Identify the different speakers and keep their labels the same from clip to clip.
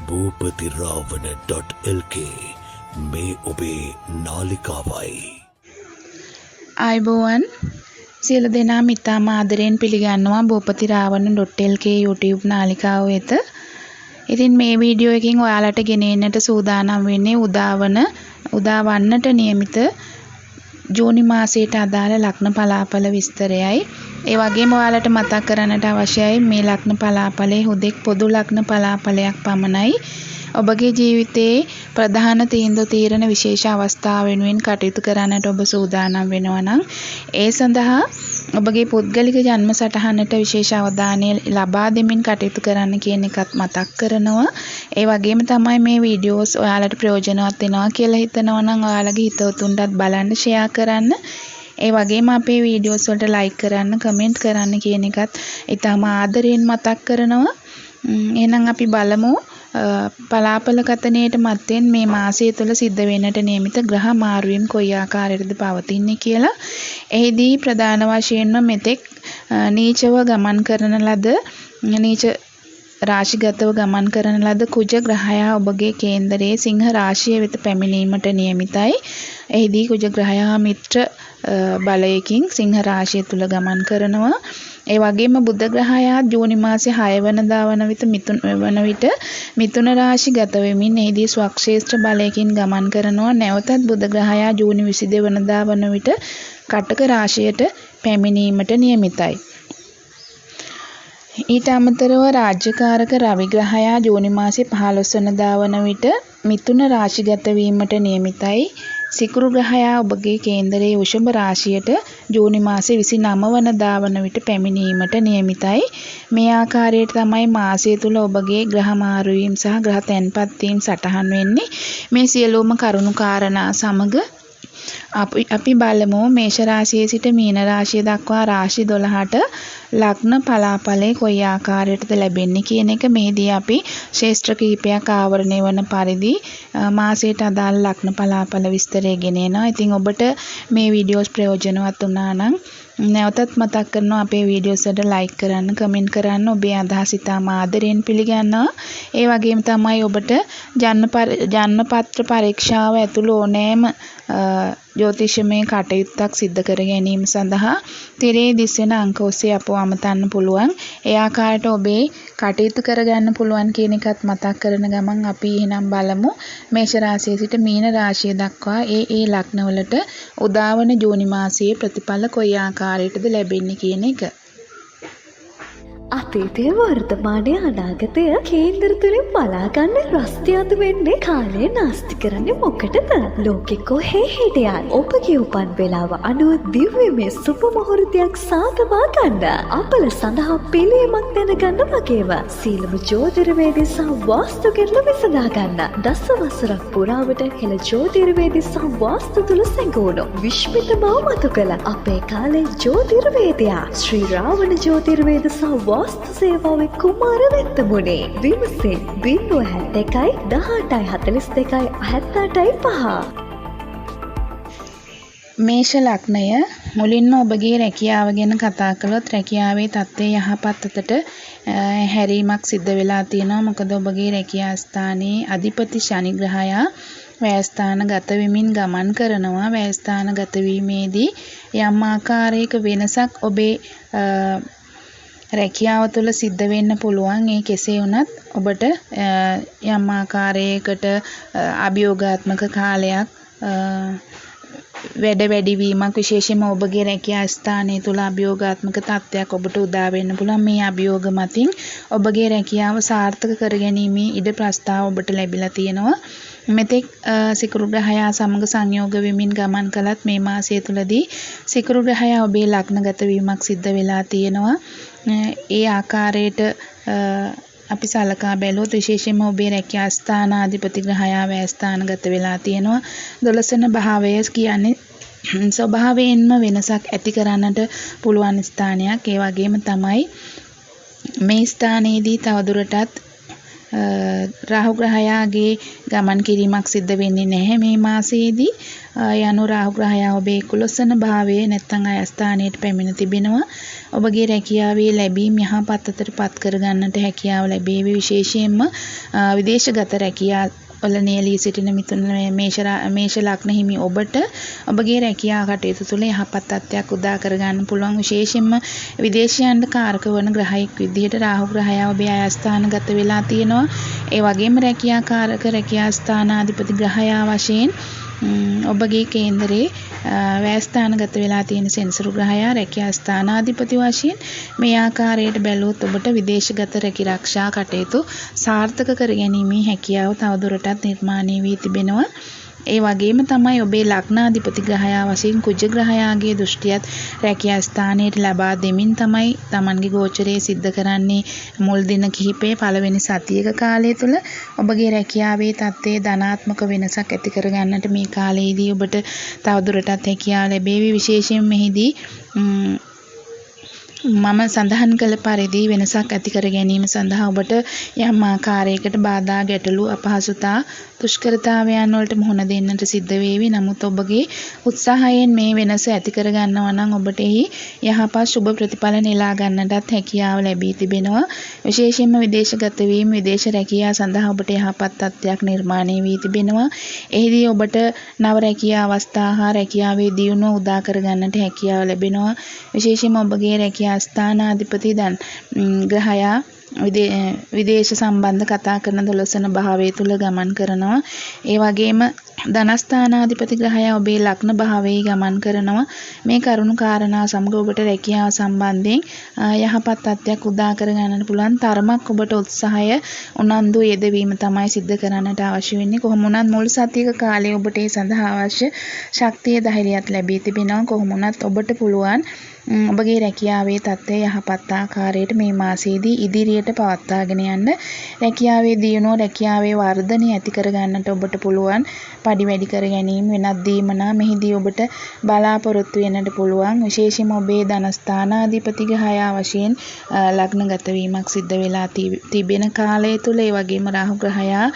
Speaker 1: bhupathirawana.lk මේ ඔබේ නාලිකාවයි.
Speaker 2: ආයුබෝවන් සියලු දෙනාම ඉතාම ආදරයෙන් පිළිගන්නවා bhupathirawana.lk YouTube නාලිකාව වෙත. ඉතින් මේ වීඩියෝ එකකින් ඔයාලට ගෙනෙන්නට සූදානම් වෙන්නේ උදාවන්නට නියමිත ජූනි මාසයට අදාළ ලග්න පලාඵල විස්තරයයි. ඒ වගේම ඔයාලට මතක් කරන්නට අවශ්‍යයි මේ ලග්න පලාඵලයේ හුදෙක් පොදු ලග්න පලාඵලයක් පමණයි. ඔබගේ ජීවිතයේ ප්‍රධාන තීන්දුව తీරන විශේෂ අවස්ථා වෙනුවෙන් කටයුතු කරන්නට ඔබ සූදානම් වෙනවා නම් ඒ සඳහා ඔබගේ පුද්ගලික ජන්ම සටහනට විශේෂ අවධානය ලබා දෙමින් කටයුතු කරන්න කියන එකත් මතක් කරනවා. ඒ වගේම තමයි මේ වීඩියෝස් ඔයාලට ප්‍රයෝජනවත් වෙනවා කියලා හිතනවා නම් ඔයාලගේ හිතවතුන්ටත් බලන්න ෂෙයා කරන්න. ඒ වගේම අපේ වීඩියෝස් වලට ලයික් කරන්න, කමෙන්ට් කරන්න කියන එකත් ඊටම ආදරයෙන් මතක් කරනවා. එහෙනම් අපි බලමු පලාඵල කතනයේට මත්තෙන් මේ මාසය තුළ සිද්ධ වෙන්නට නියමිත ග්‍රහ මාරුවීම් කොයි ආකාරයකද පවතින්නේ කියලා. එහිදී ප්‍රධාන වශයෙන්ම මෙතෙක් නීචව ගමන් කරන ලද නීච රාශිගතව ගමන් කරන ලද කුජ ග්‍රහයා ඔබගේ කේන්දරයේ සිංහ රාශිය වෙත පැමිණීමට නියමිතයි. එහිදී කුජ ග්‍රහයා මිත්‍ර බලයකින් සිංහ රාශිය තුල ගමන් කරනවා. ඒ වගේම බුධ ග්‍රහයා ජූනි මාසේ 6 වෙනිදා වන විට මිථුන රාශිගත වෙමින් එහිදී ස්වක්ෂේත්‍ර බලයකින් ගමන් කරනවා. නැවතත් බුධ ග්‍රහයා ජූනි 22 වෙනිදා වන විට කටක රාශියට පැමිණීමට නියමිතයි. ඊට අමතරව රාජ්‍යකාරක රවි ග්‍රහයා ජූනි මාසේ 15 වෙනිදා වන විට මිථුන රාශිගත වීමට නියමිතයි. සිකුරු ග්‍රහයා ඔබගේ කේන්දරයේ වෘෂභ රාශියට ජූනි මාසේ 29 වෙනිදා වන විට පැමිණීමට නියමිතයි. මේ ආකාරයට තමයි මාසය තුල ඔබගේ ග්‍රහ මාරු වීම සහ ග්‍රහ තැන්පත් වීම සටහන් වෙන්නේ. මේ සියලුම කරුණු කාරණා සමග අපි බලමු මේෂ රාශියේ සිට මීන රාශිය දක්වා රාශි 12ට ලග්න පලාඵලයේ කොයි ආකාරයටද ලැබෙන්නේ කියන එක මෙහිදී අපි ශේෂ්ත්‍ර කිහිපයක් ආවරණය වන පරිදි මාසයට අදාළ ලග්න පලාඵල විස්තරය ගෙනෙනවා. ඉතින් ඔබට මේ වීඩියෝස් ප්‍රයෝජනවත් වුණා නම් නැවතත් මතක් කරනවා අපේ වීඩියෝස් වලට ලයික් කරන්න, කමෙන්ට් කරන්න. ඔබේ අදහස් ඉතාම ආදරයෙන් පිළිගන්නවා. ඒ වගේම තමයි ඔබට ජන්මපත්‍ර පරීක්ෂාව ඇතුළු ඕනෑම ජ්‍යොතිෂමය කටයුත්තක් සිදු කර ගැනීම සඳහා තිරේ දිස්වෙන අංක ඔස්සේ අපව අමතන්න පුළුවන්. ඒ ආකාරයට ඔබේ කටයුතු කරගන්න පුළුවන් කියන එකත් මතක් කරන ගමන් අපි එහෙනම් බලමු මේෂ රාශියේ සිට මීන රාශිය දක්වා ඒ ලග්නවලට උදාවන ජූනි මාසයේ ප්‍රතිඵල කොයි ආකාරයටද ලැබෙන්නේ කියන එක.
Speaker 3: අතීතය වර්තමානය අනාගතය කේන්දර තුළින් බලාගන්න රස්තියාතු වෙන්නේ කාලය නාස්ති කරන්නේ මොකටද? ලෝකෙ කොහේ හිටියත් ඔබගේ උපන් වෙලාව අනුව දිව්‍යමය සුබ මුහුර්තයක් සාදවා ගන්න. අපල සඳහා පිළියමක් දැනගන්න වගේම සීලම ජ්‍යොතිර්වේදී සහ වාස්තු ගැටලු විසඳා ගන්න. දස වසරක් පුරාවට හෙළ ජ්‍යොතිර්වේදී සහ වාස්තු තුල සැඟවුණු විශ්මිත බව මතු කළ අපේ කාලේ ජ්‍යොතිර්වේදයා ශ්‍රී රාවණ ජ්‍යොතිර්වේද සහ වාස්තු සේවාවේ කුමාර වෙත්තමුණේ විමසින් 071 1842 78.5.
Speaker 2: මේෂ ලග්නය මුලින්ම ඔබගේ රැකියාව ගැන කතා කළොත් රැකියාවේ තත්ත්වය යහපත් අතට හැරීමක් සිද්ධ වෙලා තියෙනවා. මොකද ඔබගේ රැකියා ස්ථානයේ අධිපති ශනි ග්‍රහයා වැයස්ථානගත වෙමින් ගමන් කරනවා. වැයස්ථානගත වීමේදී යම් ආකාරයක වෙනසක් ඔබේ රැකියාව තුළ සිද්ධ වෙන්න පුළුවන්. ඒ කෙසේ වුණත් ඔබට යම් ආකාරයකට අභියෝගාත්මක කාලයක් වැඩිවීමක් විශේෂයෙන්ම ඔබගේ රැකියා ස්ථානය තුළ අභියෝගාත්මක තත්ත්වයක් ඔබට උදා වෙන්න පුළුවන්. මේ අභියෝග මතින් ඔබගේ රැකියාව සාර්ථක කරගැනීමේ ඉඩ ප්‍රස්තාව ඔබට ලැබිලා තියෙනවා. මෙතෙක් සිකුරු ග්‍රහයා සමග සංයෝග වෙමින් ගමන් කළත් මේ මාසය තුලදී සිකුරු ග්‍රහයා ඔබේ ලග්නගත වීමක් සිද්ධ වෙලා තියෙනවා. ඒ ආකාරයට අපි සලකා බැලුවොත් විශේෂයෙන්ම ඔබේ රැකියා ස්ථානාධිපති ග්‍රහයා වැයස්ථානගත වෙලා තියෙනවා. 12 වෙනි භාවය කියන්නේ ස්වභාවයෙන්ම වෙනසක් ඇති කරන්නට පුළුවන් ස්ථානයක්. ඒ වගේම තමයි මේ ස්ථානයේදී තවදුරටත් රාහු ග්‍රහයාගේ ගමන් කිරීමක් සිද්ධ වෙන්නේ නැහැ මේ මාසයේදී. යනු රාහු ග්‍රහයා ඔබේ 11 වන භාවයේ නැත්නම් අයස්ථානයට පැමිණ තිබෙනවා. ඔබගේ රැකියාවේ ලැබීම් යහපත් අතට පත් කර ගන්නට හැකියාව ලැබේවි. විශේෂයෙන්ම විදේශගත රැකියා වල නියැලී සිටින මිතුන මේෂ ලග්න හිමි ඔබට ඔබගේ රැකියා කටයුතු තුළ යහපත් තත්ත්වයක් උදා කර ගන්න පුළුවන්. විශේෂයෙන්ම විදේශයන්ට කාරක වන ග්‍රහයෙක් විදිහට රාහු ග්‍රහයා ඔබේ අයස්ථානගත වෙලා තියෙනවා. ඒ වගේම රැකියා කාරක රැකියා ස්ථානාධිපති ග්‍රහයා වශයෙන් ඔබගේ කේන්දරේ වැයස්ථානගත වෙලා තියෙන සෙන්සුරු ග්‍රහයා රැකියා ස්ථානාධිපති වශයෙන් මේ ආකාරයට බැලුවොත් ඔබට විදේශගත රැකිරක්ෂා කටයුතු සාර්ථක කර ගැනීමේ හැකියාව තවදුරටත් නිර්මාණය වී තිබෙනවා. ඒ වගේම තමයි ඔබේ ලග්නාධිපති ග්‍රහයා වශයෙන් කුජ ග්‍රහයාගේ දෘෂ්ටියත් රැකියා ස්ථානයට ලබා දෙමින් තමයි Tamanගේ ගෝචරයේ සිද්ධ කරන්නේ. මුල් දින කිහිපයේ පළවෙනි සතියක කාලය තුල ඔබගේ රැකියාවේ තත්ත්වයේ ධනාත්මක වෙනසක් ඇති කර ගන්නට මේ කාලයේදී ඔබට තවදුරටත් හැකියාව ලැබේවි. විශේෂයෙන් මෙහිදී මම සඳහන් කළ පරිදි වෙනසක් ඇති කර ගැනීම සඳහා ඔබට යම් ආකාරයකට බාධා ගැටලු අපහසුතා දුෂ්කරතාවයන් වලට මුහුණ දෙන්නට සිද්ධ වේවි. නමුත් ඔබගේ උත්සාහයෙන් මේ වෙනස ඇති කර ගන්නවා නම් ඔබට එහි යහපත් සුබ ප්‍රතිඵල නෙලා ගන්නටත් හැකියාව ලැබී තිබෙනවා. විශේෂයෙන්ම විදේශගත වීම විදේශ රැකියාව සඳහා ඔබට යහපත් තත්ත්වයක් නිර්මාණය වී තිබෙනවා. එහිදී ඔබට නව රැකියා අවස්ථා හා රැකියාවේ දියුණුව උදා කර ගන්නට හැකියාව ලැබෙනවා. විශේෂයෙන්ම ඔබගේ රැකියා ස්ථානාධිපති ග්‍රහයා විදේශ සම්බන්ධ කතා කරන 12 වන භාවය තුල ගමන් කරනවා. ඒ වගේම ධනස්ථානාධිපති ග්‍රහයා ඔබේ ලග්න භාවයේ ගමන් කරනවා. මේ කරුණු කාරණා සමග ඔබට රැකියාව සම්බන්ධයෙන් යහපත් තත්ත්වයක් උදා කර ගන්නට පුළුවන් තරමක් ඔබට උත්සාහය උනන්දු යෙදවීම තමයි සිද්ධ කරන්නට අවශ්‍ය වෙන්නේ. කොහොම වුණත් මුල් සතියක කාලේ ඔබට ඒ සඳහා අවශ්‍ය ශක්තිය ධෛර්යයත් ලැබී තිබෙනවා. කොහොම වුණත් ඔබට පුළුවන් ඔබගේ රැකියාවේ තත්ත්වය යහපත් ආකාරයට මේ මාසයේදී ඉදිරියට පවත්වාගෙන යන්න. රැකියාවේ දියුණුව රැකියාවේ වර්ධනය ඇති කර ගන්නට ඔබට පුළුවන්. පඩි වැඩි කර ගැනීම වෙනත් දීමනා මෙහිදී ඔබට බලාපොරොත්තු වෙන්නට පුළුවන්. විශේෂයෙන්ම ඔබේ ධනස්ථානාධිපති ග්‍රහයා වශයෙන් ලග්නගත වීමක් සිද්ධ වෙලා තිබෙන කාලය තුල ඒ වගේම රාහු ග්‍රහයා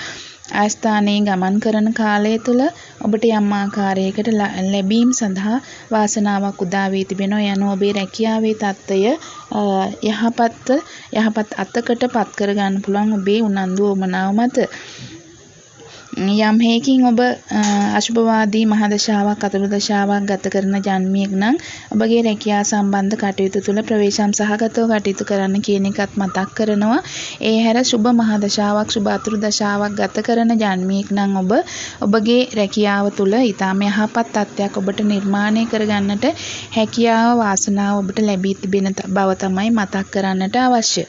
Speaker 2: ආස්ථානයේ ගමන් කරන කාලය තුල ඔබට යම් ආකාරයකට ලැබීම් සඳහා වාසනාවක් උදා වී තිබෙනවා. යන ඔබේ රැකියාවේ තත්ත්වය යහපත් අතකට පත් කර ගන්න පුළුවන් ඔබේ උනන්දු උමනාව මත. යම් හේකින් ඔබ අශුභවාදී මහදශාවක් අතුරු දශාවක් ගත කරන ජන්මියෙක් නම් ඔබගේ රැකියා සම්බන්ධ කටයුතු තුළ ප්‍රවේශම් සහගතව කටයුතු කරන්න කියන එකත් මතක් කරනවා. ඒ හැර සුභ මහදශාවක් සුභ අතුරු දශාවක් ගත කරන ජන්මියෙක් නම් ඔබගේ රැකියාව තුළ ඊටම යහපත් තත්ත්වයක් ඔබට නිර්මාණය කරගන්නට හැකියාව වාසනාව ඔබට ලැබී තිබෙන බව තමයි මතක් කරන්නට අවශ්‍ය.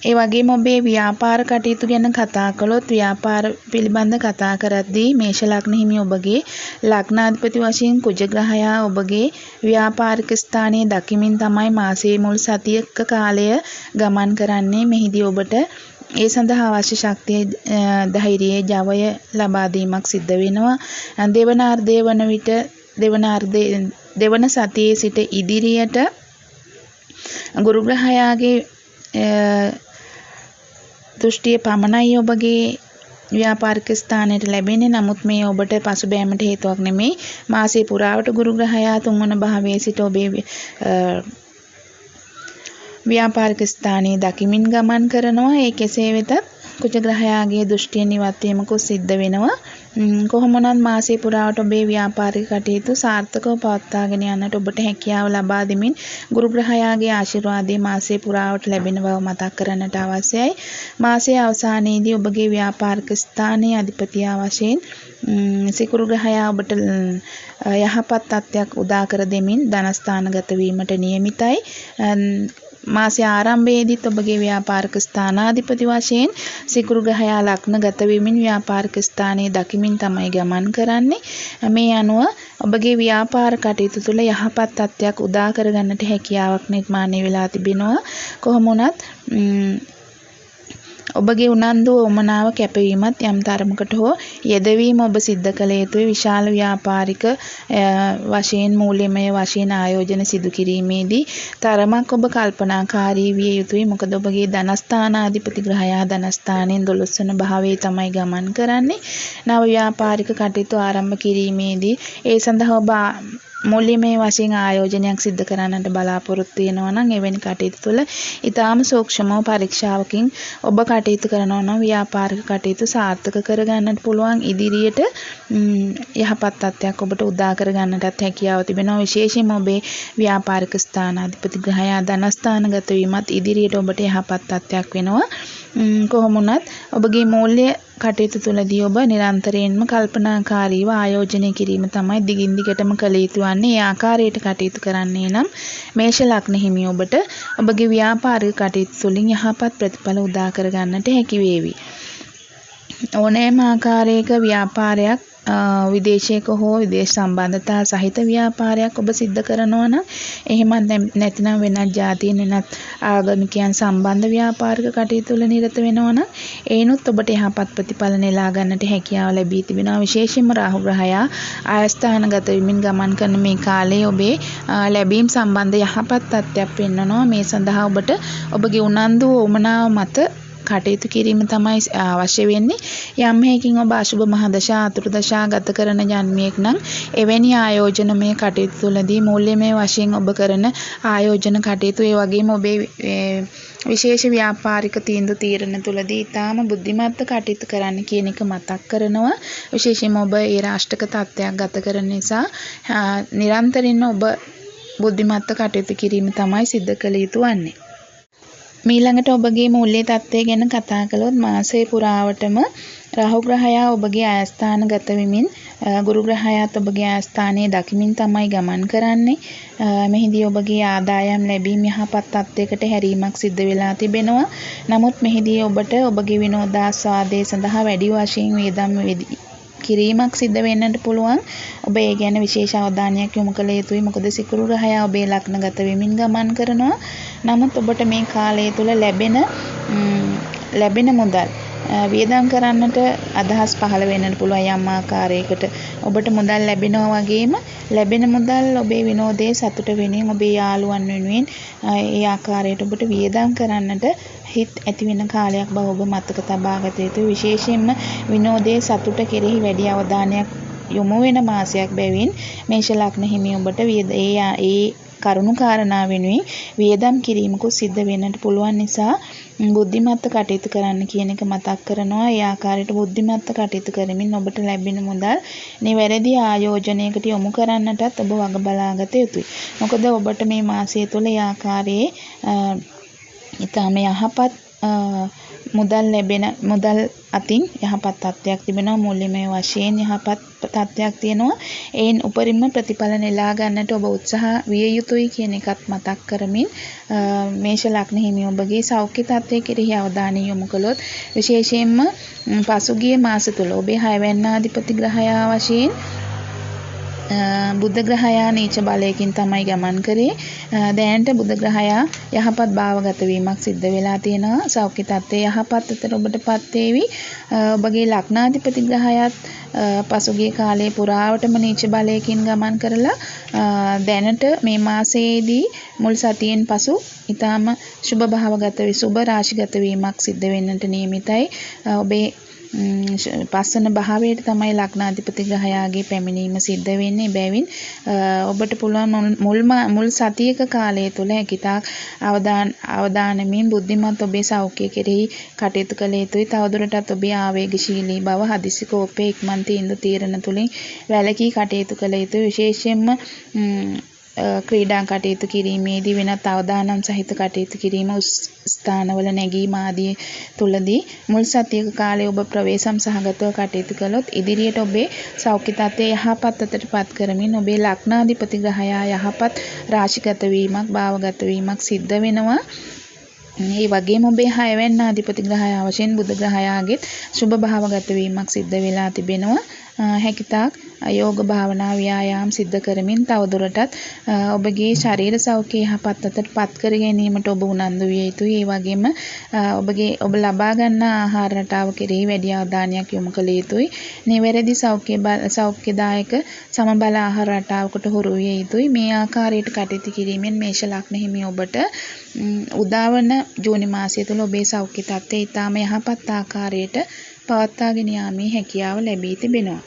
Speaker 2: ඒ වගේම ඔබේ ව්‍යාපාර කටයුතු ගැන කතා කළොත් ව්‍යාපාර පිළිබඳ කතා කරද්දී මේෂ ලග්න හිමි ඔබගේ ලග්නාධිපති වශයෙන් කුජ ග්‍රහයා ඔබගේ ව්‍යාපාරික ස්ථානයේ දකිමින් තමයි මාසයේ මුල් සතියක කාලය ගමන් කරන්නේ. මෙහිදී ඔබට ඒ සඳහා අවශ්‍ය ශක්තිය ධෛර්යය ජවය ලබා දීමක් සිද්ධ වෙනවා. දෙවනාර්ධය වන විට දෙවන සතියේ සිට ඉදිරියට ගුරු ග්‍රහයාගේ දෘෂ්ටිය පමණයි ඔබගේ ව්‍යාපාරික ස්ථානයට ලැබෙන්නේ. නමුත් මේ ඔබට පසුබෑමට හේතුවක් නෙමෙයි. මාසයේ පුරාවට ගුරු ග්‍රහයා 3 වන භාවයේ සිට ඔබේ ව්‍යාපාරික ස්ථානයේ දකිමින් ගමන් කරනවා. ඒ කෙසේ වෙතත් කුජ ග්‍රහයාගේ දෘෂ්ටියෙන් ඉවත් වීමකුත් සිද්ධ වෙනවා. කොහොම වුණත් මාසයේ පුරාවට ඔබේ ව්‍යාපාරික කටයුතු සාර්ථකව පවත්වාගෙන යන්නට ඔබට හැකියාව ලබා දෙමින් ගුරු ග්‍රහයාගේ ආශිර්වාදය මාසයේ පුරාවට ලැබෙන බව මතක් කරන්නට අවශ්‍යයි. මාසයේ අවසානයේදී ඔබගේ ව්‍යාපාරික ස්ථානයේ අධිපතියා වශයෙන් සිකුරු ග්‍රහයා ඔබට යහපත් තත්ත්වයක් උදා කර දෙමින් ධනස්ථානගත වීමට නියමිතයි. මාසයේ ආරම්භයේදීත් ඔබගේ ව්‍යාපාරික ස්ථානාධිපති වශයෙන් සිකුරු ග්‍රහයා ලග්නගත වීමෙන් ව්‍යාපාරික ස්ථානයේ දකිමින් තමයි ගමන් කරන්නේ. මේ අනුව ඔබගේ ව්‍යාපාර කටයුතු තුළ යහපත් තත්ත්වයක් උදා කරගන්නට හැකියාවක් නිර්මාණය වෙලා තිබෙනවා. කොහොම වුණත් ඔබගේ උනන්දුව උමනාව කැපවීමත් යම් තරමකට හෝ යෙදවීම ඔබ සිද්ධ කළ යුතුයි. විශාල ව්‍යාපාරික වශයෙන් මූල්‍යමය වශයෙන් ආයෝජන සිදු කිරීමේදී තරමක් ඔබ කල්පනාකාරී විය යුතුයි. මොකද ඔබගේ ධනස්ථානාධිපති ග්‍රහයා ධනස්ථානයෙන් 12 වන භාවයේ තමයි ගමන් කරන්නේ. නව ව්‍යාපාරික කටයුතු ආරම්භ කිරීමේදී ඒ සඳහා ඔබ මූල්‍යමය වශයෙන් ආයෝජනයක් සිදු කරන්නට බලාපොරොත්තු වෙනවා නම් එවැනි කටයුතු තුළ ඊටාම සූක්ෂමව පරීක්ෂාවකින් ඔබ කටයුතු කරනවා නම් ව්‍යාපාරික කටයුතු සාර්ථක කරගන්නට පුළුවන්. ඉදිරියට යහපත් තත්ත්වයක් ඔබට උදා කරගන්නටත් හැකියාව තිබෙනවා. විශේෂයෙන්ම ඔබේ ව්‍යාපාරික ස්ථානාධිපති ග්‍රහයා ධනස්ථානගත වීමත් ඉදිරියට ඔබට යහපත් තත්ත්වයක් වෙනවා. කොහොම වුණත් ඔබගේ මූල්‍ය කටයුතු තුළදී ඔබ නිරන්තරයෙන්ම කල්පනාකාරීව ආයෝජනය කිරීම තමයි දිගින් දිගටම කළ යුතු වන්නේ. ඒ ආකාරයට කටයුතු කරන්නේ නම් මේෂ ලග්න හිමි ඔබට ඔබගේ ව්‍යාපාරික කටයුතු තුළින් යහපත් ප්‍රතිඵල උදා කරගන්නට හැකි වේවි. ඕනෑම ආකාරයක ව්‍යාපාරයක් විදේශයක හෝ විදේශ සම්බන්ධතා සහිත ව්‍යාපාරයක් ඔබ සිද්ධ කරනවා නම් එහෙමත් නැතිනම් වෙනත් ජාතීන් වෙනත් ආගමිකයන් සම්බන්ධ ව්‍යාපාරික කටයුතු වල නිරත වෙනවා නම් ඒනොත් ඔබට යහපත් ප්‍රතිඵල නෙලා ගන්නට හැකියාව ලැබී තිබෙනවා. විශේෂයෙන්ම රාහු ග්‍රහයා ආයස්ථානගත වෙමින් ගමන් කරන මේ කාලයේ ඔබේ ලැබීම් සම්බන්ධ යහපත් තත්ත්වයක් පෙන්වනවා. මේ සඳහා ඔබට ඔබගේ උනන්දුව උමනාව මත කටයුතු කිරීම තමයි අවශ්‍ය වෙන්නේ. යම් හේකින් ඔබ අශුභ මහදශා අතුරුදශා ගත කරන ජන්මියෙක් නම් එවැනි ආයෝජනමය කටයුතු තුළදී මූල්‍යමය වශයෙන් ඔබ කරන ආයෝජන කටයුතු ඒ වගේම ඔබේ විශේෂ ව්‍යාපාරික තීන්දුව තීරණ තුළදී ඊටාම බුද්ධිමත්ව කටයුතු කරන්න කියන එක මතක් කරනවා. විශේෂයෙන්ම ඔබ ඒ රාෂ්ටක තත්ත්වයක් ගත කරන නිසා නිරන්තරයෙන්ම ඔබ බුද්ධිමත්ව කටයුතු කිරීම තමයි සිද්ධ කළ යුතු වන්නේ. මීළඟට ඔබගේ මූල්‍ය තත්ත්වය ගැන කතා කළොත් මාසය පුරාවටම රාහු ග්‍රහයා ඔබගේ ආයස්ථානගත වෙමින් ගුරු ග්‍රහයාත් ඔබගේ ආයස්ථානයේ දකිමින් තමයි ගමන් කරන්නේ. මෙහිදී ඔබගේ ආදායම් ලැබීම යහපත් තත්ත්වයකට හැරීමක් සිද්ධ වෙලා තිබෙනවා. නමුත් මෙහිදී ඔබට ඔබගේ විනෝදාස්වාදයේ සඳහා වැඩි වශයෙන් වියදම් කිරීමක් සිද්ධ වෙන්නට පුළුවන්. ඔබ ඒ ගැන විශේෂ අවධානයක් යොමු කළ යුතුයි. මොකද සිකුරු ග්‍රහයා ඔබේ ලග්නගත වෙමින් ගමන් කරනවා. නමුත් ඔබට මේ කාලය තුල ලැබෙන මුදල් වියදම් කරන්නට අදහස් පහළ වෙන්නට පුළුවන්. යම් ආකාරයකට ඔබට මුදල් ලැබෙනවා වගේම ලැබෙන මුදල් ඔබේ විනෝදයේ සතුට වෙනුවෙන් ඔබේ යාළුවන් වෙනුවෙන් ඒ ආකාරයට ඔබට වියදම් කරන්නට හිත් ඇති වෙන කාලයක් බව ඔබ මතක තබා ගත යුතුයි. විශේෂයෙන්ම විනෝදයේ සතුට කෙරෙහි වැඩි අවධානයක් යොමු වෙන මාසයක් බැවින් මේෂ ලග්න හිමි ඔබට ඒ කරුණු කාරණා වෙනුවෙන් වියදම් කිරීමකුත් සිද්ධ වෙන්නට පුළුවන් නිසා බුද්ධිමත්ව කටයුතු කරන්න කියන එක මතක් කරනවා. ඒ ආකාරයට බුද්ධිමත්ව කටයුතු කරමින් ඔබට ලැබෙන මුදල් නිවැරදි ආයෝජනයකට යොමු කරන්නටත් ඔබ වග බලාගත යුතුයි. මොකද ඔබට මේ මාසය තුළ ඒ ආකාරයේ ඊටම යහපත් මුදල් අතින් යහපත් තත්ත්වයක් තිබෙනවා. මූල්‍යමය වශයෙන් යහපත් තත්ත්වයක් තියෙනවා. ඒන් උපරිම ප්‍රතිඵල නෙලා ගන්නට ඔබ උත්සාහ විය යුතුයි කියන එකත් මතක් කරමින් මේෂ ලග්න හිමි ඔබගේ සෞඛ්‍ය තත්ත්වය කෙරෙහි අවධානය යොමු කළොත් විශේෂයෙන්ම පසුගිය මාස තුළ ඔබේ 6 වැන්නාධිපති ග්‍රහයා වශයෙන් බුධ ග්‍රහයා නීච බලයකින් තමයි ගමන් කරේ. දැනට බුධ ග්‍රහයා යහපත් භාවගත වීමක් සිද්ධ වෙලා තියෙනවා. සෞඛ්‍ය තත්ත්වය යහපත් අතර ඔබටපත් වේවි. ඔබගේ ලග්නාධිපති ග්‍රහයාත් පසුගිය කාලයේ පුරාවටම නීච බලයකින් ගමන් කරලා දැනට මේ මාසයේදී මුල් සතියෙන් පසු ඊටාම සුභ භාවගත වේ සුභ රාශිගත වීමක් සිද්ධ වෙන්නට නියමිතයි. ඔබේ පස්සන භාවයට තමයි ලග්නාධිපති ග්‍රහයාගේ පැමිණීම සිද්ධ වෙන්නේ. බැවින් ඔබට පුළුවන් මුල් සතියක කාලය තුළ හැකිතාක් අවධානමින් බුද්ධිමත් ඔබේ සෞඛ්‍ය කෙරෙහි කටයුතු කළ යුතුයි. තවදුරටත් ඔබේ ආවේගශීලී බව හදිසි කෝපය ඉක්මන් තීන්දුව තීරණ තුළින් වැළකී කටයුතු කළ යුතුයි. විශේෂයෙන්ම ක්‍රීඩා කටයුතු කිරීමේදී වෙනත් අවදානම් සහිත කටයුතු කිරීම ස්ථානවල නැගීම ආදී තුලදී මුල් සතියක කාලයේ ඔබ ප්‍රවේශම් සහගතව කටයුතු කළොත් ඉදිරියට ඔබේ සෞඛ්‍ය තත්ත්වය යහපත් අතටපත් කරමින් ඔබේ ලග්නාධිපති ග්‍රහයා යහපත් රාශිගත වීමක් භාවගත වීමක් සිද්ධ වෙනවා. ඒ වගේම ඔබේ 6 වැන්නාධිපති ග්‍රහයා වශයෙන් බුධ ග්‍රහයාගේ සුභ භාවගත වීමක් සිද්ධ වෙලා තිබෙනවා. හැකිතාක් යෝග භාවනා ව්‍යායාම් සිද්ධ කරමින් තවදුරටත් ඔබගේ ශරීර සෞඛ්‍ය යහපත් අතට පත් කර ගැනීමට ඔබ උනන්දු විය යුතුයි. ඒ වගේම ඔබ ලබා ගන්නා ආහාර රටාව කෙරෙහි වැඩි අවධානයක් යොමු කළ යුතුයි. නිවැරදි සෞඛ්‍යදායක සමබල ආහාර රටාවකට හුරු විය යුතුයි. මේ ආකාරයට කටයුතු කිරීමෙන් මේෂ ලග්න හිමි ඔබට උදාවන ජූනි මාසය තුළ ඔබේ සෞඛ්‍ය තත්ත්වය ඉතාම යහපත් ආකාරයට පවත්වාගෙන යාමේ හැකියාව ලැබී තිබෙනවා.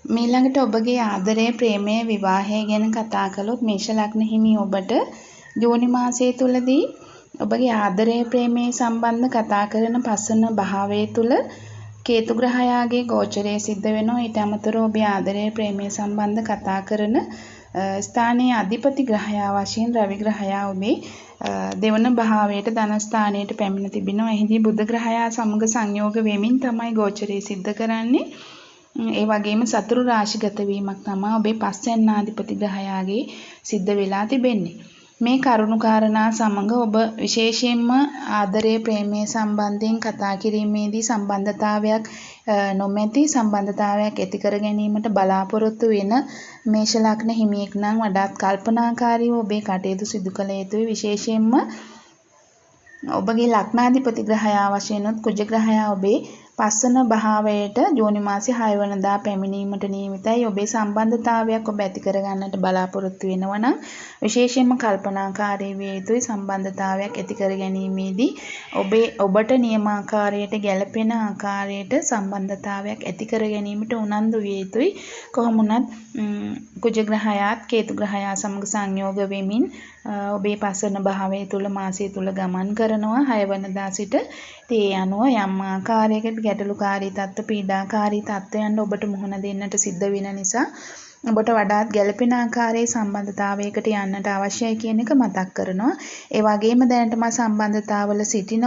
Speaker 2: මීළඟට ඔබගේ ආදරය ප්‍රේමය විවාහය ගැන කතා කළොත් මේෂ ලග්න හිමි ඔබට ජූනි මාසය තුලදී ඔබගේ ආදරය ප්‍රේමය සම්බන්ධ කතා කරන පසන භාවය තුල කේතු ග්‍රහයාගේ ගෝචරය සිද්ධ වෙනවා. ඊට අමතරව ඔබේ ආදරය ප්‍රේමය සම්බන්ධ කතා කරන ස්ථානයේ අධිපති ග්‍රහයා වශයෙන් රවි ග්‍රහයා ඔබේ දෙවන භාවයට ධන ස්ථානයට පැමිණ තිබෙනවා. එහිදී බුධ ග්‍රහයා සමග සංයෝග වෙමින් තමයි ගෝචරය සිද්ධ කරන්නේ. ඒ වගේම සතුරු රාශිගත වීමක් තමයි ඔබේ පස්වැන්නාධිපති ග්‍රහයාගේ සිද්ධ වෙලා තිබෙන්නේ. මේ කරුණු කාරණා සමග ඔබ විශේෂයෙන්ම ආදරය ප්‍රේමය සම්බන්ධයෙන් කතා කිරීමේදී සම්බන්ධතාවයක් නොමැති සම්බන්ධතාවයක් ඇති කර ගැනීමට බලාපොරොත්තු වෙන මේෂ ලග්න හිමියෙක් නම් වඩාත් කල්පනාකාරීව ඔබේ කටයුතු සිදු කළ යුතුයි. විශේෂයෙන්ම ඔබගේ ලග්නාධිපති ග්‍රහයා වශයෙන් කුජ ග්‍රහයා ඔබේ පස්වන භාවයට ජූනි මාසේ 6 වෙනිදා පැමිණීමට නියමිතයි. ඔබේ සම්බන්ධතාවයක් ඔබ ඇති කරගන්නට බලාපොරොත්තු වෙනවා නම් විශේෂයෙන්ම කල්පනාකාරී විය යුතුයි. සම්බන්ධතාවයක් ඇති කර ගැනීමේදී ඔබට නියමාකාරයට ගැළපෙන ආකාරයට සම්බන්ධතාවයක් ඇති කර ගැනීමට උනන්දු විය යුතුයි. කොහොම වුණත් කුජ ග්‍රහයාත් කේතු ග්‍රහයා සමග සංයෝග වෙමින් ඔබේ පස්වන භාවය තුල මාසය තුල ගමන් කරනවා 6 වෙනිදා සිට. ඒ අනුව යම් ආකාරයකට ගැටලුකාරී තත්ත්ව පීඩාකාරී තත්ත්වයන් ඔබට මුහුණ දෙන්නට සිද්ධ වෙන නිසා ඔබට වඩාත් ගැළපෙන ආකාරයේ සම්බන්ධතාවයකට යන්නට අවශ්‍යයි කියන එක මතක් කරනවා. ඒ වගේම දැනටම සම්බන්ධතාවල සිටින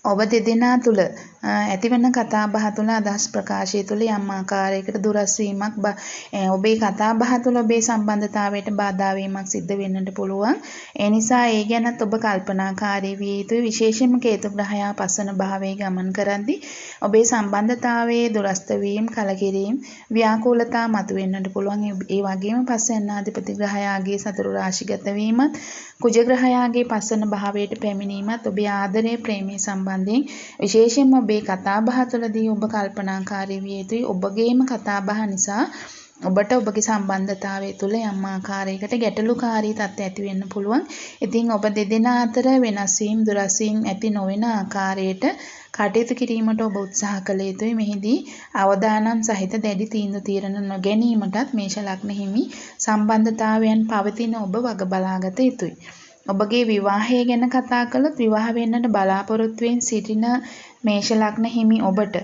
Speaker 2: ඔබ දෙදෙනා තුල ඇතිවන කතා බහ තුළ අදහස් ප්‍රකාශය තුළ යම් ආකාරයකට දුරස් වීමක් ඔබේ කතා බහ තුළ ඔබේ සම්බන්ධතාවයට බාධා වීමක් සිද්ධ වෙන්නට පුළුවන්. ඒ නිසා ඒ ගැනත් ඔබ කල්පනාකාරී විය යුතුයි. විශේෂයෙන්ම කේතු ග්‍රහයා පස්වන භාවයේ ගමන් කරද්දී ඔබේ සම්බන්ධතාවයේ දුරස්ත වීම, කලකිරීම, ව්‍යාකූලතා මතුවෙන්නට පුළුවන්. ඒ වගේම පස්වැන්නාධිපති ග්‍රහයාගේ සතුරු රාශිගත වීමත්, කුජ ග්‍රහයාගේ පස්වන භාවයට පැමිණීමත් ඔබේ ආදරය ප්‍රේමය සම්බන්ධයෙන් විශේෂයෙන්ම ඔබේ කතාබහ තුළදී ඔබ කල්පනාකාරී විය යුතුයි. ඔබගේම කතාබහ නිසා ඔබට ඔබගේ සම්බන්ධතාවය තුළ යම් ආකාරයකට ගැටලුකාරී තත්ත්ව ඇති වෙන්න පුළුවන්. ඉතින් ඔබ දෙදෙනා අතර වෙනස් වීම, දුරස් වීම ඇති නොවන ආකාරයට කටයුතු කිරීමට ඔබ උත්සාහ කළ යුතුයි. මෙහිදී අවදානම් සහිත දැඩි තීන්දුව తీරන නොගැනීමටත් මේෂ ලග්න හිමි සම්බන්ධතාවයන් පවතින ඔබ වග බලාගත යුතුයි. ඔබගේ විවාහය ගැන කතා කළොත් විවාහ වෙන්නට බලාපොරොත්තු වෙන සිටින මේෂ ලග්න හිමි ඔබට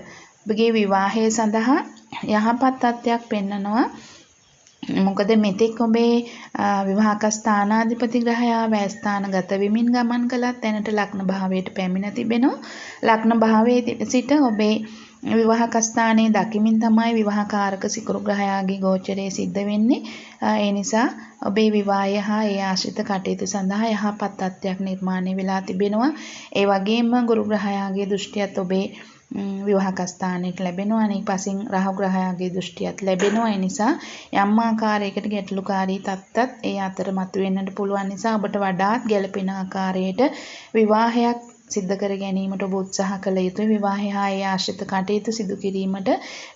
Speaker 2: ඔබගේ විවාහය සඳහා යහපත් තත්ත්වයක් පෙන්නනවා. මොකද මෙතෙක් ඔබේ විවාහක ස්ථානාධිපති ග්‍රහයා වැස්ථානගත වෙමින් ගමන් කළත් දැනට ලග්න භාවයට පැමිණ තිබෙනවා. ලග්න භාවයේ සිට ඔබේ විවාහක ස්ථානයේ දකිමින් තමයි විවාහකාරක සිකුරු ග්‍රහයාගේ ගෝචරය සිද්ධ වෙන්නේ. ඒ නිසා ඔබේ විවාහය හා ඒ ආශ්‍රිත කටයුතු සඳහා යහපත් තත්ත්වයක් නිර්මාණය වෙලා තිබෙනවා. ඒ වගේම ගුරු ග්‍රහයාගේ දෘෂ්ටියත් ඔබේ විවාහක ස්ථානයට ලැබෙනවා. අනෙක් පසින් රාහු ග්‍රහයාගේ දෘෂ්ටියත් ලැබෙනවා. ඒ නිසා යම් ආකාරයකට ගැටලුකාරී තත්ත්වත් ඒ අතර මතුවෙන්නට පුළුවන් නිසා ඔබට වඩාත් ගැළපෙන ආකාරයට විවාහයක් සිද්ධ කර ගැනීමට ඔබ උත්සාහ කළ යුතුයි. විවාහය හා ඒ ආශ්‍රිත කටයුතු සිදු කිරීමට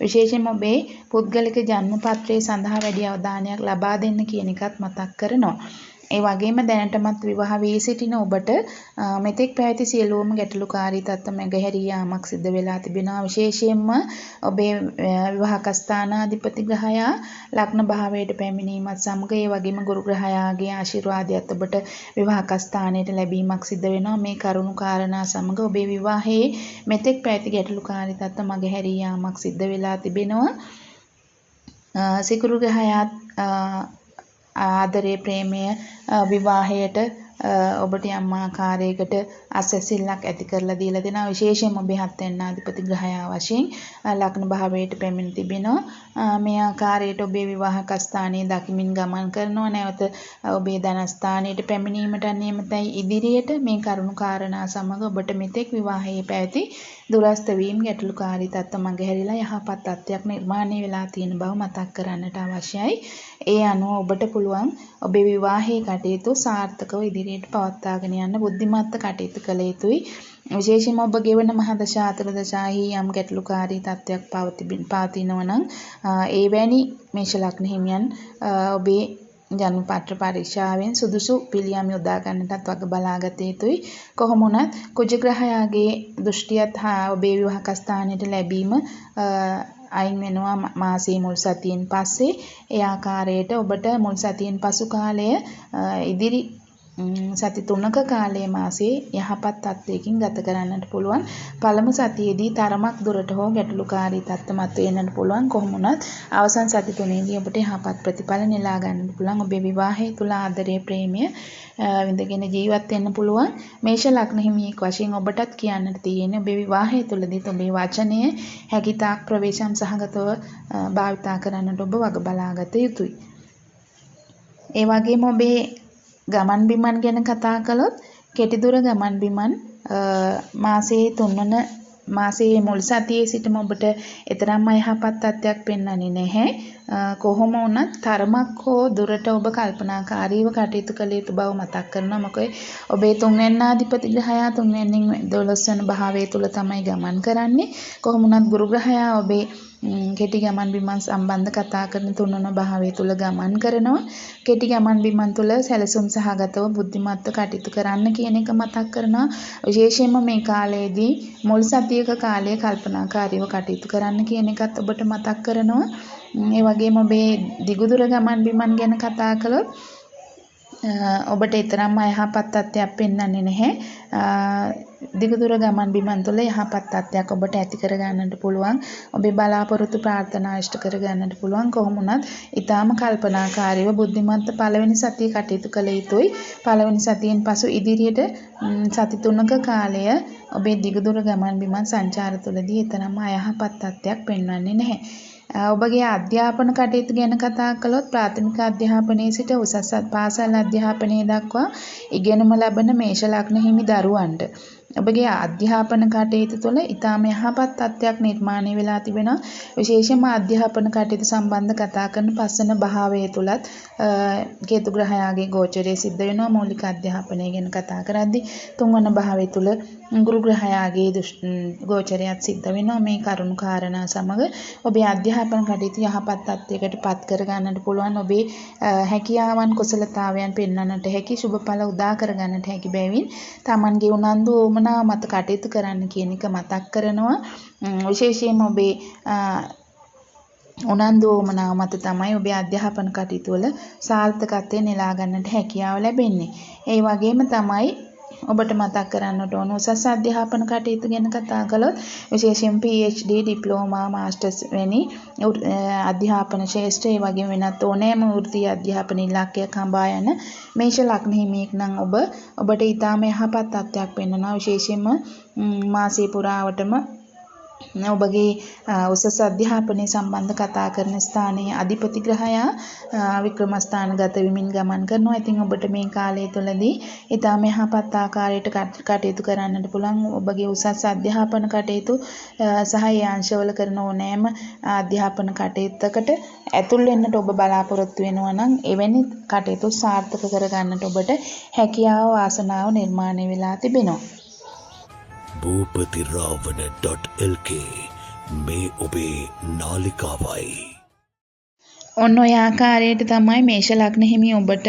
Speaker 2: විශේෂයෙන්ම ඔබේ පුද්ගලික ජන්මපත්‍රය සඳහා වැඩි අවධානයක් ලබා දෙන්න කියන එකත් මතක් කරනවා. ඒ වගේම දැනටමත් විවාහ වී සිටින ඔබට මෙතෙක් පැවති සියලුම ගැටලුකාරී තත්ත්ව මැගහැරී යාමක් සිද්ධ වෙලා තිබෙනවා. විශේෂයෙන්ම ඔබේ විවාහක ස්ථානාධිපති ග්‍රහයා ලග්න භාවයට පැමිණීමත් සමග ඒ වගේම ගුරු ග්‍රහයාගේ ආශිර්වාදයත් ඔබට විවාහක ස්ථානයට ලැබීමක් සිද්ධ වෙනවා. මේ කරුණු කාරණා සමග ඔබේ විවාහයේ මෙතෙක් පැවති ගැටලුකාරී තත්ත්ව මැගහැරී යාමක් සිද්ධ වෙලා තිබෙනවා. සිකුරු ග්‍රහයාත් ආදරය ප්‍රේමය විවාහයට ඔබට යම් ආකාරයකට අසැසිල්ලක් ඇති කරලා දීලා දෙනවා. විශේෂයෙන්ම ඔබේ හත්වැන්නාධිපති ග්‍රහයා වශයෙන් ලග්න භාවයට පැමිණ තිබෙනවා. මේ ආකාරයට ඔබේ විවාහක ස්ථානයේ දකිමින් ගමන් කරනවා. නැවත ඔබේ ධනස්ථානයට පැමිණීමට නියමිතයි ඉදිරියට. මේ කරුණු කාරණා සමග ඔබට මෙතෙක් විවාහයේ පැවති දුරස්ත වීම ගැටලුකාරී තත්ත්ව මගහැරිලා යහපත් තත්ත්වයක් නිර්මාණය වෙලා තියෙන බව මතක් කරන්නට අවශ්‍යයි. ඒ අනුව ඔබට පුළුවන් ඔබේ විවාහයේ කටයුතු සාර්ථකව ඉදිරියට පවත්වාගෙන යන්න බුද්ධිමත්ව කටයුතු කළ යුතුයි. විශේෂයෙන්ම ඔබ ගෙවන මහදශා අතුරුදශාහි යම් ගැටලුකාරී තත්ත්වයක් පවතිනවා නම් එවැනි මේෂ ලග්න හිමියන් ඔබේ ජන්ම පත්‍ර පරීක්ෂාවෙන් සුදුසු පිළියම් යොදා ගන්නටත් වග බලාගත යුතුයි. කොහොම වුණත් කුජ ග්‍රහයාගේ දෘෂ්ටියත් ඔබේ විවාහක ස්ථානයට ලැබීම අයින් වෙනවා මාසයේ මුල් සතියෙන් පස්සේ. ඒ ආකාරයට ඔබට මුල් සතියෙන් පසු කාලය ඉදිරි සති 3ක කාලයේ මාසයේ යහපත් තත්ත්වයකින් ගත කරන්නට පුළුවන්. පළමු සතියේදී තරමක් දුරට හෝ ගැටලුකාරී තත්ත්ව මතුවෙන්නට පුළුවන්. කොහොම වුණත් අවසන් සති 3ේදී ඔබට යහපත් ප්‍රතිඵල නෙලා ගන්නට පුළුවන්. ඔබේ විවාහය තුල ආදරය ප්‍රේමය විඳගෙන ජීවත් වෙන්න පුළුවන්. මේෂ ලග්න හිමියෙක් වශයෙන් ඔබටත් කියන්නට තියෙන්නේ ඔබේ විවාහය තුලදීත් ඔබේ වචනය හැකියතාක් ප්‍රවේශම් සහගතව භාවිතා කරන්නට ඔබ වග බලාගත යුතුයි. ඒ වගේම ඔබේ ගමන් බිමන් ගැන කතා කළොත් කෙටි දුර ගමන් බිමන් මාසයේ මුල් සතියේ සිටම ඔබට එතරම් යහපත් තත්ත්වයක් පෙන්වන්නේ නැහැ. කොහොම වුණත් තරමක් හෝ දුරට ඔබ කල්පනාකාරීව කටයුතු කළ යුතු බව මතක් කරනවා. මොකද ඔබේ තුන්වැන්නාධිපති ග්‍රහයා තුන්වැන්නින් 12 වන භාවය තුල තමයි ගමන් කරන්නේ. කොහොම වුණත් ගුරු ග්‍රහයා ඔබේ කෙටි ගමන් බිමන් සම්බන්ධ කතා කරන 3 වන භාවය තුල ගමන් කරනවා. කෙටි ගමන් බිමන් තුල සැලසුම් සහගතව බුද්ධිමත්ව කටයුතු කරන්න කියන එක මතක් කරනවා. විශේෂයෙන්ම මේ කාලයේදී මුල් සතියක කාලය කල්පනාකාරීව කටයුතු කරන්න කියන එකත් ඔබට මතක් කරනවා. ඒ වගේම ඔබේ දිගුදුර ගමන් බිමන් ගැන කතා කළොත් ඔබට ඊතරම් යහපත් තත්ත්වයක් පෙන්වන්නේ නැහැ. දිගුදුර ගමන් බිමන් තුළ යහපත් තත්ත්වයක් ඔබට ඇති කර ගන්නට පුළුවන්. ඔබේ බලාපොරොත්තු ප්‍රාර්ථනා ඉෂ්ට කර ගන්නට පුළුවන්. කොහොම වුණත් ඊටාම කල්පනාකාරීව බුද්ධිමත්ව පළවෙනි සතිය කටයුතු කළ යුතුයි. පළවෙනි සතියෙන් පසු ඉදිරියට සති 3ක කාලය ඔබේ දිගුදුර ගමන් බිමන් සංචාර තුළදී ඊතරම් යහපත් තත්ත්වයක් පෙන්වන්නේ නැහැ. ඔබගේ අධ්‍යාපන කටයුතු ගැන කතා කළොත් ප්‍රාථමික අධ්‍යාපනයේ සිට උසස් පාසල් අධ්‍යාපනයේ දක්වා ඉගෙනුම ලබන මේෂ ලග්න හිමි දරුවන්ට ඔබගේ අධ්‍යාපන කටයුතු තුළ ඊටාම යහපත් තත්ත්වයක් නිර්මාණය වෙලා තිබෙනවා. විශේෂයෙන්ම අධ්‍යාපන කටයුතු සම්බන්ධ කතා කරන පස්වන භාවය තුලත් කේතු ග්‍රහයාගේ ගෝචරය සිද්ධ වෙනවා. මූලික අධ්‍යාපනය ගැන කතා කරද්දී 3 වන භාවය තුල ගුරු ග්‍රහයාගේ ගෝචරයත් සිද්ධ වෙනවා. මේ කරුණු කාරණා සමග ඔබේ අධ්‍යාපන කටයුතු යහපත් තත්ත්වයකට පත් කර ගන්නට පුළුවන්. ඔබේ හැකියාවන් කුසලතාවයන් පෙන්වන්නට හැකි සුබඵල උදා කර ගන්නට හැකි බැවින් Tamanගේ උනන්දු මත කටයුතු කරන්න කියන එක මතක් කරනවා. විශේෂයෙන්ම ඔබේ උනන්දු වමනාව මත තමයි ඔබේ අධ්‍යාපන කටයුතු වල සාර්ථකත්වය නෙලා ගන්නට හැකියාව ලැබෙන්නේ. ඒ වගේම තමයි ඔබට මතක් කරන්නට ඕන උසස් අධ්‍යාපන කටයුතු ගැන කතා කළොත් විශේෂයෙන් PhD ඩිප්ලෝමා මාස්ටර්ස් වැනි අධ්‍යාපන ශාස්ත්‍ර ඒ වගේම වෙනත් ඕනෑම වෘත්තීය අධ්‍යාපන ඉලක්කයක් හඹා යන මේෂ ලග්න හිමියෙක් නම් ඔබට ඊටාම යහපත් තත්ත්වයක් පෙන්වනවා. විශේෂයෙන්ම මාසය පුරාවටම ඔබගේ උසස් අධ්‍යාපනයේ සම්බන්ධ කතා කරන ස්ථානයේ අධිපති ග්‍රහයා වික්‍රම ස්ථානගත වෙමින් ගමන් කරනවා. ඉතින් ඔබට මේ කාලය තුළදී ඊටාම යහපත් ආකාරයට කටයුතු කරන්නට පුළුවන්. ඔබගේ උසස් අධ්‍යාපන කටයුතු සහ ඒ අංශවල කරන ඕනෑම අධ්‍යාපන කටයුත්තකට ඇතුල් වෙන්නට ඔබ බලාපොරොත්තු වෙනවා නම් එවැනි කටයුතු සාර්ථක කර ගන්නට ඔබට හැකියාව වාසනාව නිර්මාණය වෙලා තිබෙනවා.
Speaker 1: bhupathirawana.lk මේ ඔබේ නාලිකාවයි.
Speaker 2: ඔන්න ඔය ආකාරයට තමයි මේෂ ලග්න හිමි ඔබට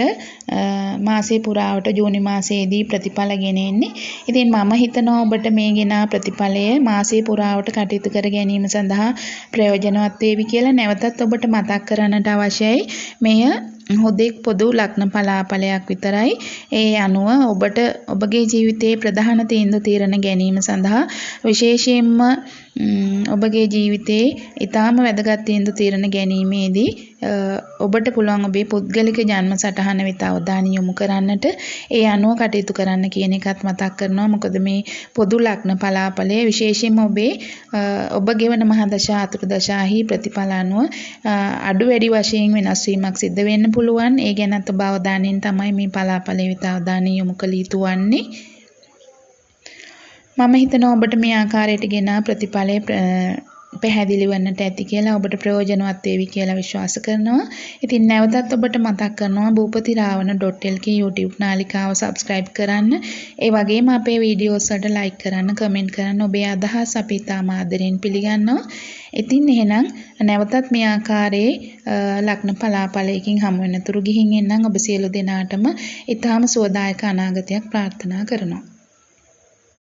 Speaker 2: මාසේ පුරාවට ජූනි මාසයේදී ප්‍රතිඵල ගෙන එන්නේ. ඉතින් මම හිතනවා ඔබට මේ ගෙන ප්‍රතිඵලය මාසේ පුරාවට කටයුතු කර ගැනීම සඳහා ප්‍රයෝජනවත් වේවි කියලා. නැවතත් ඔබට මතක් කරන්නට අවශ්‍යයි. මෙය හොදෙක් පොදු ලග්න පලාපලයක් විතරයි. ඒ අනුව ඔබට ඔබගේ ජීවිතයේ ප්‍රධාන තීන්දුව తీරන ගැනීම සඳහා විශේෂයෙන්ම ඔබගේ ජීවිතයේ ඊටාම වැදගත් තීන්දුව తీරන ගැනීමේදී ඔබට පුළුවන් ඔබේ පුද්ගලික ජන්ම සටහන වෙත අවධානය යොමු කරන්නට. ඒ අනුව කටයුතු කරන්න කියන එකත් මතක් කරනවා. මොකද මේ පොදු ලග්න පලාපලය විශේෂයෙන්ම ඔබ ගෙවන මහදශා අතුරුදශාහි ප්‍රතිඵල අනුව අඩු වැඩි වශයෙන් වෙනස් වීමක් සිද්ධ වෙන්න පුළුවන්. ඒ ගැනත් ඔබ අවධානයෙන් තමයි මේ පලාපලය වෙත අවධානය යොමු කළ යුතු වන්නේ. මම හිතනවා ඔබට මේ ආකාරයට ගෙන ප්‍රතිඵලය පැහැදිලි වන්නට ඇති කියලා ඔබට ප්‍රයෝජනවත් වේවි කියලා විශ්වාස කරනවා. ඉතින් නැවතත් ඔබට මතක් කරනවා boopathirawana.lk YouTube නාලිකාව subscribe කරන්න. ඒ වගේම අපේ වීඩියෝස් වලට like කරන්න, comment කරන්න. ඔබේ අදහස් අපි ඉතාම ආදරෙන් පිළිගන්නවා. ඉතින් එහෙනම් නැවතත් මේ ආකාරයේ ලග්න පලාපලයකින් හමු වෙනතුරු ගිහින් එන්නම් ඔබ සියලු දෙනාටම ඉතාම සුවදායක අනාගතයක් ප්‍රාර්ථනා කරනවා.